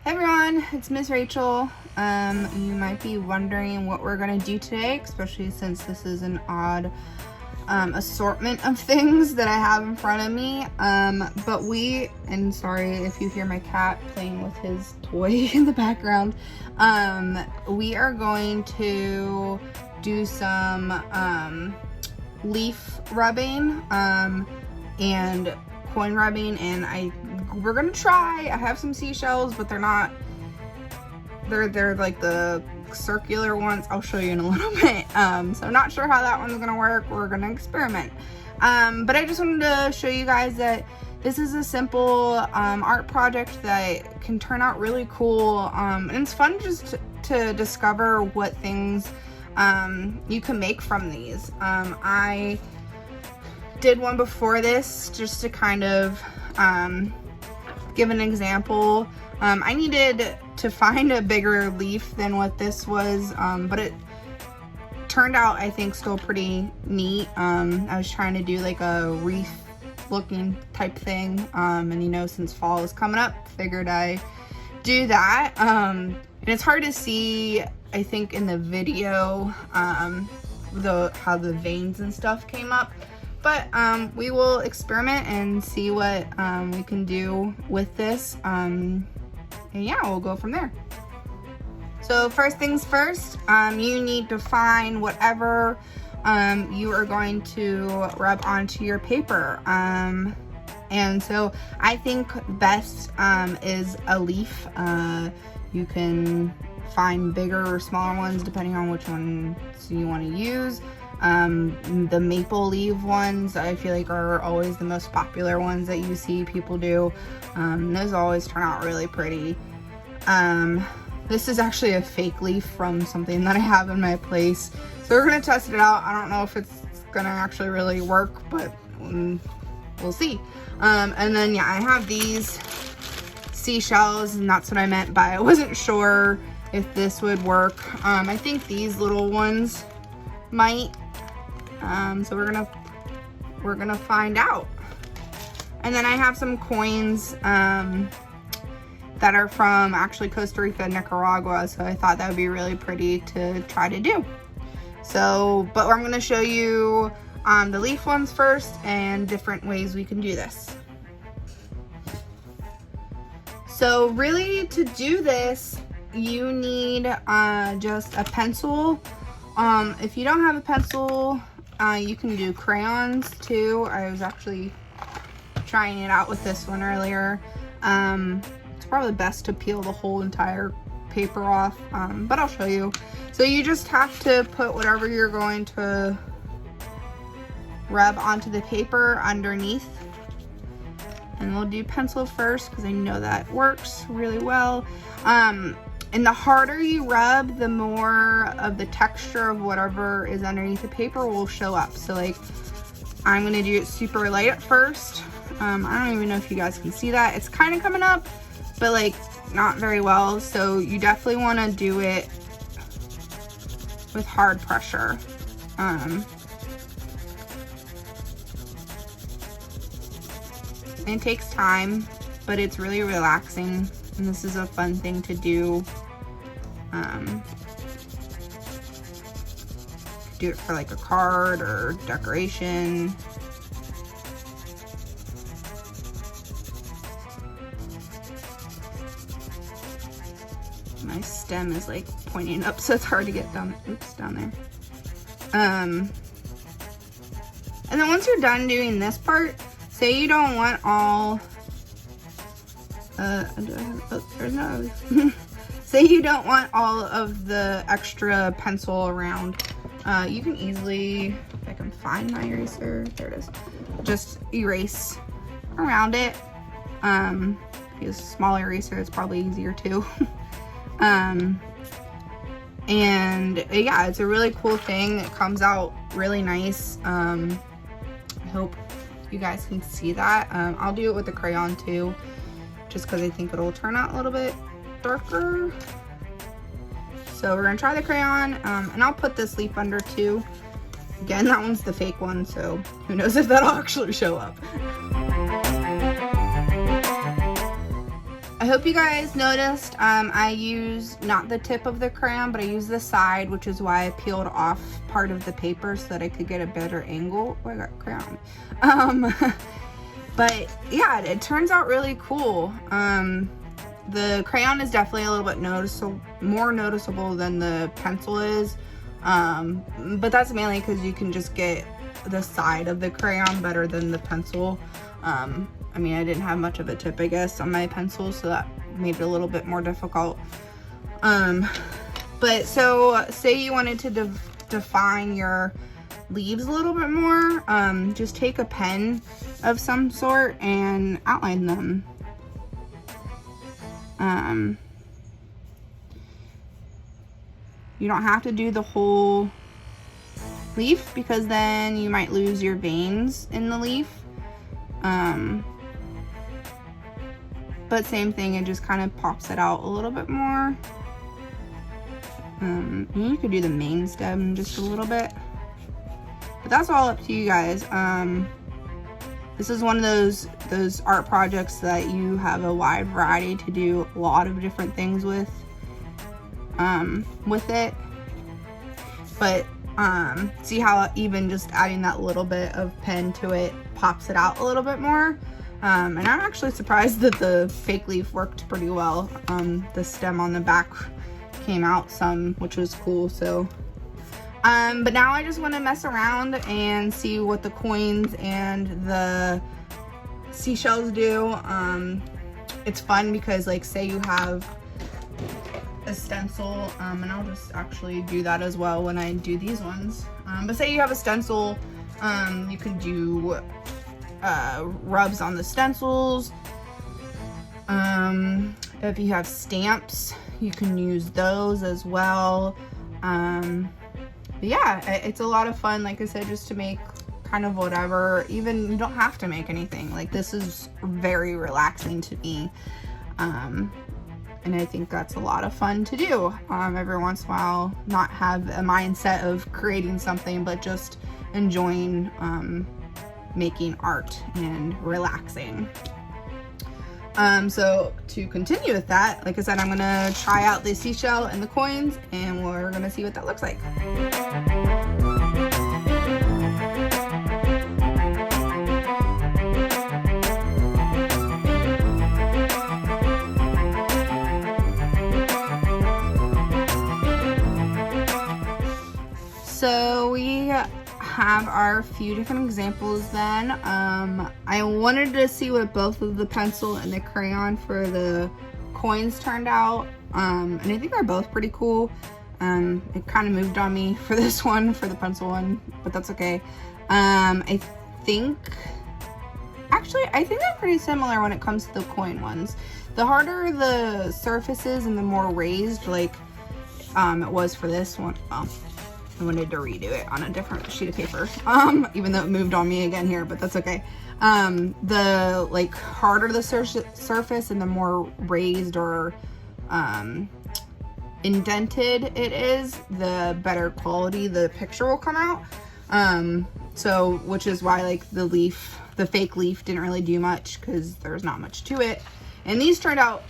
Hey everyone, it's Miss Rachel. You might be wondering what we're gonna do today, especially since this is an odd assortment of things that I have in front of me. And sorry if you hear my cat playing with his toy in the background. We are going to do some leaf rubbing and coin rubbing, and we're gonna try. I have some seashells, but they're like the circular ones. I'll show you in a little bit. So I'm not sure how that one's gonna work. We're gonna experiment. But I just wanted to show you guys that this is a simple art project that can turn out really cool, and it's fun just to discover what things you can make from these. I did one before this just to kind of give an example. I needed to find a bigger leaf than what this was, but it turned out, I think, still pretty neat. I was trying to do like a wreath looking type thing, and you know, since fall is coming up, figured I do that. And it's hard to see, I think, in the video how the veins and stuff came up. But we will experiment and see what we can do with this. And yeah, we'll go from there. So first things first, you need to find whatever you are going to rub onto your paper. And so I think best is a leaf. You can find bigger or smaller ones depending on which ones you want to use. The maple leaf ones, I feel like, are always the most popular ones that you see people do. Those always turn out really pretty. This is actually a fake leaf from something that I have in my place. So we're going to test it out. I don't know if it's going to actually really work, but we'll see. And then, yeah, I have these seashells, and that's what I meant by I wasn't sure if this would work. I think these little ones might. So we're gonna find out. And then I have some coins that are from actually Costa Rica and Nicaragua, so I thought that would be really pretty to try to do. So, but I'm gonna show you the leaf ones first and different ways we can do this. So really, to do this, you need just a pencil. If you don't have a pencil, you can do crayons too. I was actually trying it out with this one earlier. It's probably best to peel the whole entire paper off, but I'll show you. So you just have to put whatever you're going to rub onto the paper underneath. And we'll do pencil first because I know that works really well. And the harder you rub, the more of the texture of whatever is underneath the paper will show up. So like, I'm gonna do it super light at first. I don't even know if you guys can see that. It's kind of coming up, but like not very well. So you definitely wanna do it with hard pressure. It takes time, but it's really relaxing. And this is a fun thing to do. Do it for like a card or decoration. My stem is like pointing up, so it's hard to get down. Oops, down there. And then once you're done doing this part, say you don't want all there's no say you don't want all of the extra pencil around. You can easily, if I can find my eraser, there it is, just erase around it. Use a small eraser, it's probably easier too. And yeah, it's a really cool thing. It comes out really nice. I hope you guys can see that. I'll do it with the crayon too, just because I think it'll turn out a little bit darker. So we're gonna try the crayon, and I'll put this leaf under too. Again, that one's the fake one, so who knows if that'll actually show up. I hope you guys noticed I used not the tip of the crayon, but I used the side, which is why I peeled off part of the paper so that I could get a better angle. Oh, I got crayon. But yeah, it turns out really cool. The crayon is definitely a little bit more noticeable than the pencil is. But that's mainly because you can just get the side of the crayon better than the pencil. I mean, I didn't have much of a tip, I guess, on my pencil, so that made it a little bit more difficult. But so say you wanted to define your leaves a little bit more, just take a pen of some sort and outline them. You don't have to do the whole leaf because then you might lose your veins in the leaf. But same thing, it just kind of pops it out a little bit more. And you could do the main stem just a little bit, but that's all up to you guys. This is one of those art projects that you have a wide variety to do a lot of different things with it. But see how even just adding that little bit of pen to it pops it out a little bit more. And I'm actually surprised that the fake leaf worked pretty well. The stem on the back came out some, which was cool. So but now I just want to mess around and see what the coins and the seashells do. It's fun because, like, say you have a stencil, and I'll just actually do that as well when I do these ones. But say you have a stencil, you could do rubs on the stencils. If you have stamps, you can use those as well. But yeah, it's a lot of fun, like I said, just to make kind of whatever. Even you don't have to make anything. Like, this is very relaxing to me. And I think that's a lot of fun to do every once in a while. Not have a mindset of creating something, but just enjoying making art and relaxing. So to continue with that, like I said, I'm gonna try out the seashell and the coins, and we're gonna see what that looks like. So we have our few different examples then. I wanted to see what both of the pencil and the crayon for the coins turned out, and I think they're both pretty cool. It kind of moved on me for this one, for the pencil one, but that's okay. I think they're pretty similar when it comes to the coin ones. The harder the surfaces and the more raised, like it was for this one. I wanted to redo it on a different sheet of paper, even though it moved on me again here, but that's okay. The like harder the surface and the more raised or indented it is, the better quality the picture will come out. So which is why, like, the fake leaf didn't really do much because there's not much to it, and these turned out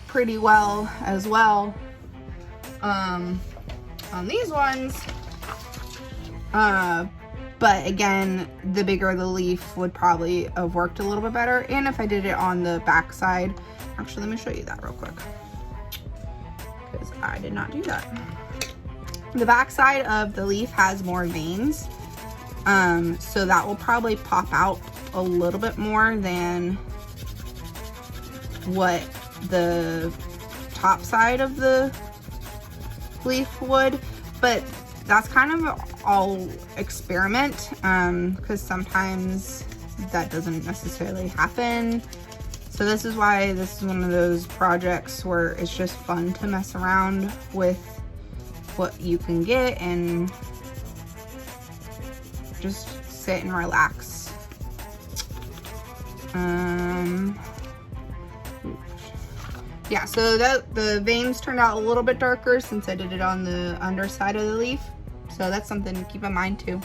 pretty well as well. On these ones, but again, the bigger the leaf would probably have worked a little bit better. And if I did it on the back side, actually, let me show you that real quick, because I did not do that. The back side of the leaf has more veins, so that will probably pop out a little bit more than what the top side of the leaf would, but that's kind of all experiment, because sometimes that doesn't necessarily happen. So this is why this is one of those projects where it's just fun to mess around with what you can get and just sit and relax. Yeah, so the veins turned out a little bit darker since I did it on the underside of the leaf. So that's something to keep in mind too.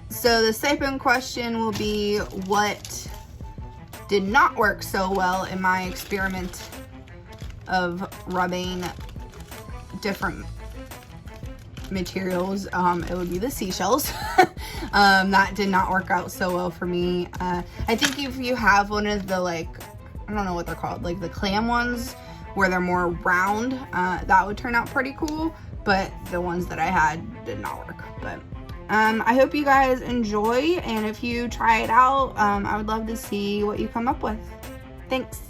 So the second question will be, what did not work so well in my experiment of rubbing different materials, it would be the seashells. That did not work out so well for me. I think if you have one of the, like, I don't know what they're called, like the clam ones where they're more round, that would turn out pretty cool, but the ones that I had did not work. But I hope you guys enjoy, and if you try it out, I would love to see what you come up with. Thanks.